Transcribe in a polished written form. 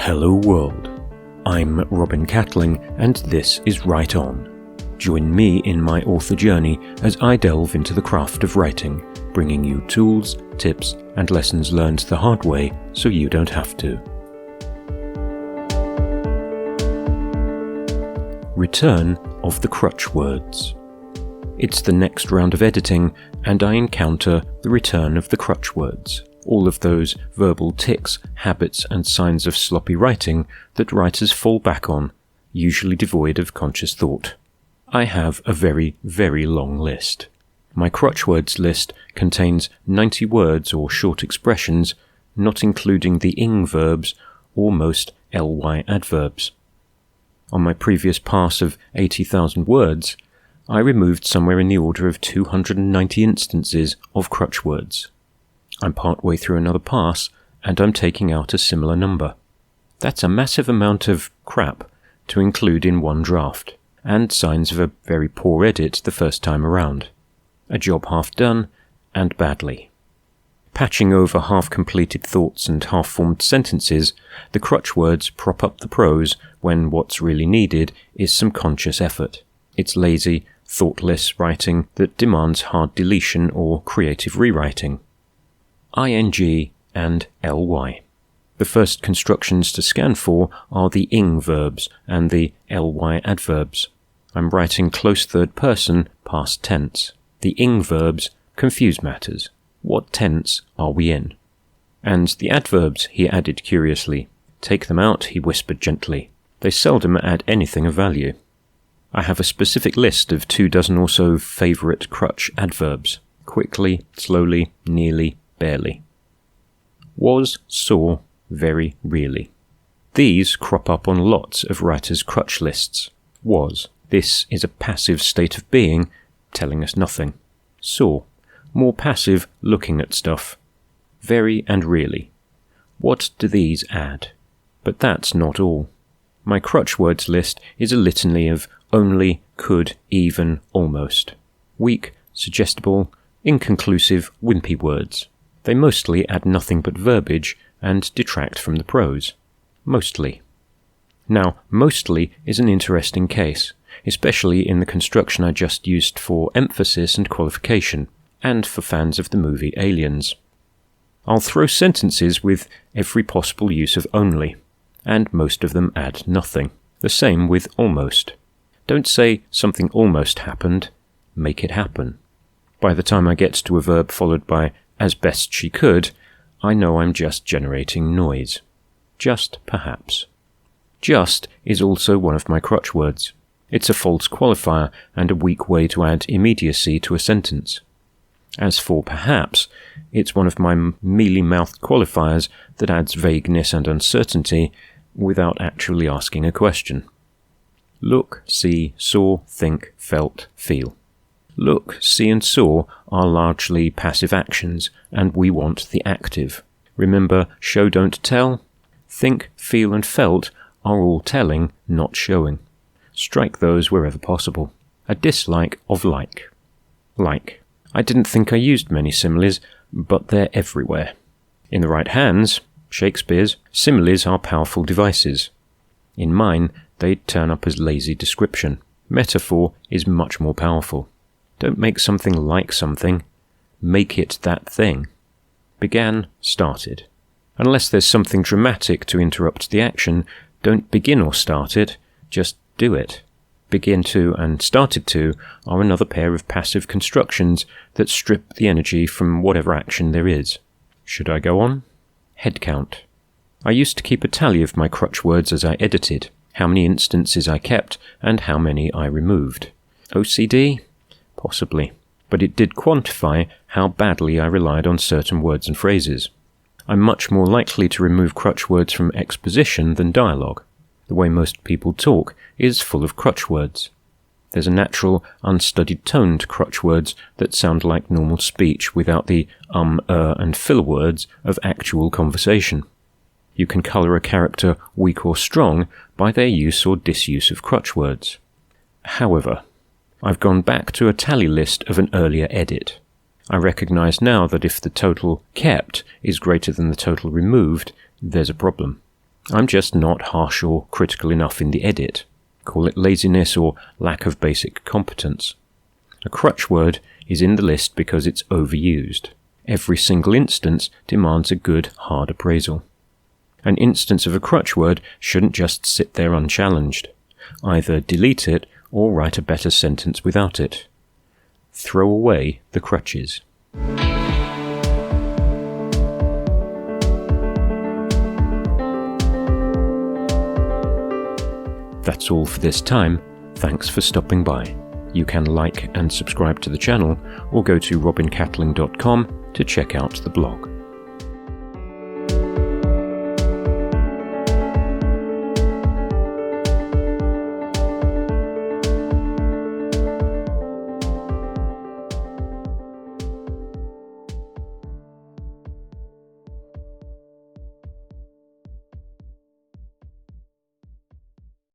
Hello world, I'm Robin Catling and this is Write On. Join me in my author journey as I delve into the craft of writing, bringing you tools, tips and lessons learned the hard way so you don't have to. Return of the Crutch Words. It's the next round of editing and I encounter the return of the Crutch Words. All of those verbal tics, habits and signs of sloppy writing that writers fall back on, usually devoid of conscious thought. I have a very, very long list. My Crutch Words list contains 90 words or short expressions, not including the ing verbs or most ly adverbs. On my previous pass of 80,000 words, I removed somewhere in the order of 290 instances of Crutch Words. I'm partway through another pass, and I'm taking out a similar number. That's a massive amount of crap to include in one draft, and signs of a very poor edit the first time around. A job half done, and badly. Patching over half-completed thoughts and half-formed sentences, the Crutch Words prop up the prose when what's really needed is some conscious effort. It's lazy, thoughtless writing that demands hard deletion or creative rewriting. ing and ly. The first constructions to scan for are the ing verbs and the ly adverbs. I'm writing close third person past tense. The ing verbs confuse matters. What tense are we in? And the adverbs, he added curiously. Take them out, he whispered gently. They seldom add anything of value. I have a specific list of 24 or so favourite crutch adverbs. Quickly, slowly, nearly, barely. Was, saw, very really. These crop up on lots of writers' crutch lists. Was. This is a passive state of being, telling us nothing. Saw. More passive, looking at stuff. Very and really. What do these add? But that's not all. My Crutch Words list is a litany of only, could, even, almost. Weak, suggestible, inconclusive, wimpy words. They mostly add nothing but verbiage and detract from the prose. Mostly. Now, mostly is an interesting case, especially in the construction I just used for emphasis and qualification, and for fans of the movie Aliens. I'll throw sentences with every possible use of only, and most of them add nothing. The same with almost. Don't say something almost happened, make it happen. By the time I get to a verb followed by as best she could, I know I'm just generating noise. Just perhaps. Just is also one of my Crutch Words. It's a false qualifier and a weak way to add immediacy to a sentence. As for perhaps, it's one of my mealy-mouthed qualifiers that adds vagueness and uncertainty without actually asking a question. Look, see, saw, think, felt, feel. Look, see and saw are largely passive actions, and we want the active. Remember, show don't tell? Think, feel and felt are all telling, not showing. Strike those wherever possible. A dislike of like. Like. I didn't think I used many similes, but they're everywhere. In the right hands, Shakespeare's, similes are powerful devices. In mine, they turn up as lazy description. Metaphor is much more powerful. Don't make something like something. Make it that thing. Began, started. Unless there's something dramatic to interrupt the action, don't begin or start it, just do it. Begin to and started to are another pair of passive constructions that strip the energy from whatever action there is. Should I go on? Head count. I used to keep a tally of my Crutch Words as I edited, how many instances I kept and how many I removed. OCD? Possibly, but it did quantify how badly I relied on certain words and phrases. I'm much more likely to remove Crutch Words from exposition than dialogue. The way most people talk is full of Crutch Words. There's a natural, unstudied tone to Crutch Words that sound like normal speech without the and filler words of actual conversation. You can colour a character weak or strong by their use or disuse of Crutch Words. However, I've gone back to a tally list of an earlier edit. I recognise now that if the total kept is greater than the total removed, there's a problem. I'm just not harsh or critical enough in the edit. Call it laziness or lack of basic competence. A crutch word is in the list because it's overused. Every single instance demands a good, hard appraisal. An instance of a crutch word shouldn't just sit there unchallenged. Either delete it or write a better sentence without it. Throw away the crutches. That's all for this time. Thanks for stopping by. You can like and subscribe to the channel or go to robincatling.com to check out the blog.